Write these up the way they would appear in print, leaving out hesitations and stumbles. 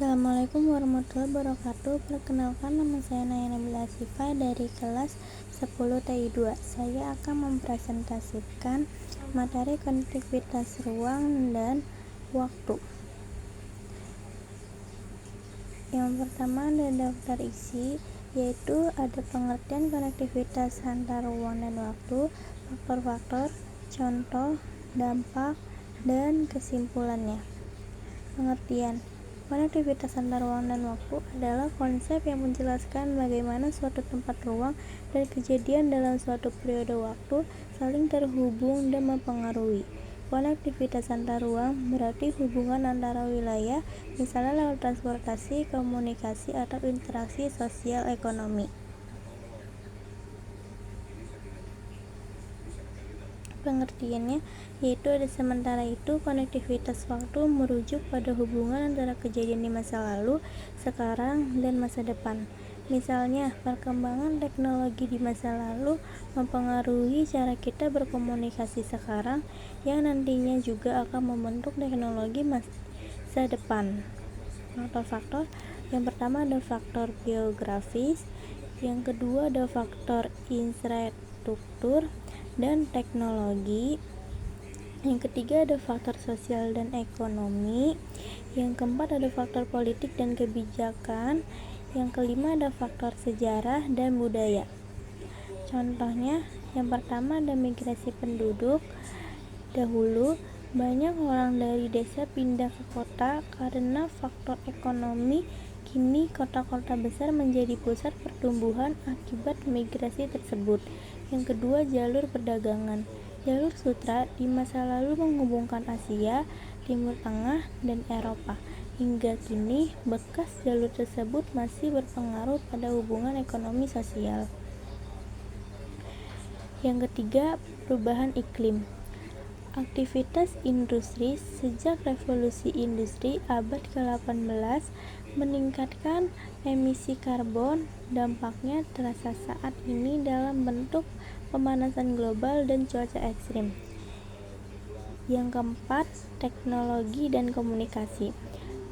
Assalamualaikum warahmatullahi wabarakatuh. Perkenalkan, nama saya Naya Nabila Asifah dari kelas 10 TI 2. Saya akan mempresentasikan materi konektivitas ruang dan waktu. Yang pertama ada daftar isi, yaitu ada pengertian konektivitas antar ruang dan waktu, faktor-faktor, contoh, dampak, dan kesimpulannya. Pengertian konektivitas antar ruang dan waktu adalah konsep yang menjelaskan bagaimana suatu tempat, ruang, dan kejadian dalam suatu periode waktu saling terhubung dan mempengaruhi. Konektivitas antar ruang berarti hubungan antara wilayah, misalnya lewat transportasi, komunikasi, atau interaksi sosial ekonomi. Pengertiannya yaitu ada sementara itu konektivitas waktu merujuk pada hubungan antara kejadian di masa lalu, sekarang, dan masa depan. Misalnya, perkembangan teknologi di masa lalu mempengaruhi cara kita berkomunikasi sekarang yang nantinya juga akan membentuk teknologi masa depan. Faktor-faktor yang pertama ada faktor geografis, yang kedua ada faktor infrastruktur dan teknologi, yang ketiga ada faktor sosial dan ekonomi, yang keempat ada faktor politik dan kebijakan, yang kelima ada faktor sejarah dan budaya. Contohnya, yang pertama ada migrasi penduduk. Dahulu banyak orang dari desa pindah ke kota karena faktor ekonomi. Kini kota-kota besar menjadi pusat pertumbuhan akibat migrasi tersebut. Yang kedua, jalur perdagangan. Jalur sutra di masa lalu menghubungkan Asia, Timur Tengah, dan Eropa. Hingga kini, bekas jalur tersebut masih berpengaruh pada hubungan ekonomi sosial. Yang ketiga, perubahan iklim. Aktivitas industri sejak revolusi industri abad ke-18 meningkatkan emisi karbon. Dampaknya terasa saat ini dalam bentuk pemanasan global dan cuaca ekstrim. Yang keempat, teknologi dan komunikasi.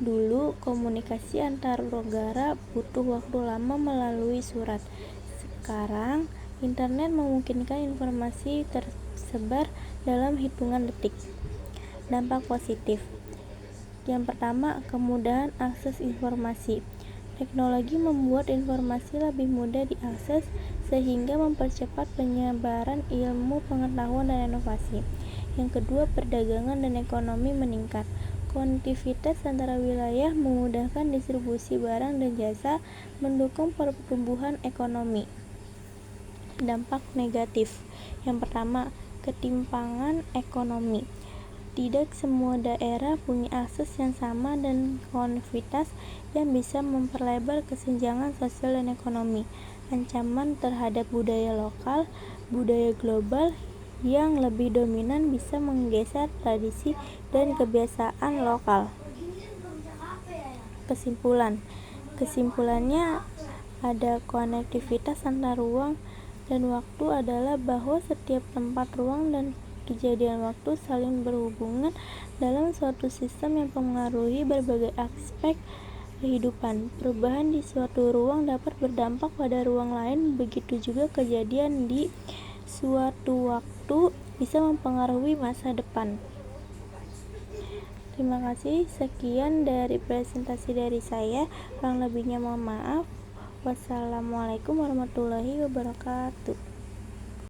Dulu komunikasi antar negara butuh waktu lama melalui surat. Sekarang internet memungkinkan informasi tersebar dalam hitungan detik. Dampak positif. Yang pertama, kemudahan akses informasi. Teknologi membuat informasi lebih mudah diakses sehingga mempercepat penyebaran ilmu, pengetahuan, dan inovasi. Yang kedua, perdagangan dan ekonomi meningkat. Konektivitas antara wilayah memudahkan distribusi barang dan jasa, mendukung pertumbuhan ekonomi. Dampak negatif. Yang pertama, ketimpangan ekonomi. Tidak semua daerah punya akses yang sama dan konektivitas yang bisa memperlebar kesenjangan sosial dan ekonomi. Ancaman terhadap budaya lokal, budaya global yang lebih dominan bisa menggeser tradisi dan kebiasaan lokal. Kesimpulannya ada konektivitas antar ruang dan waktu adalah bahwa setiap tempat, ruang, dan kejadian waktu saling berhubungan dalam suatu sistem yang mempengaruhi berbagai aspek kehidupan. Perubahan di suatu ruang dapat berdampak pada ruang lain, begitu juga kejadian di suatu waktu bisa mempengaruhi masa depan. Terima kasih, sekian dari presentasi dari saya. Kurang lebihnya mohon maaf. Wassalamualaikum warahmatullahi wabarakatuh.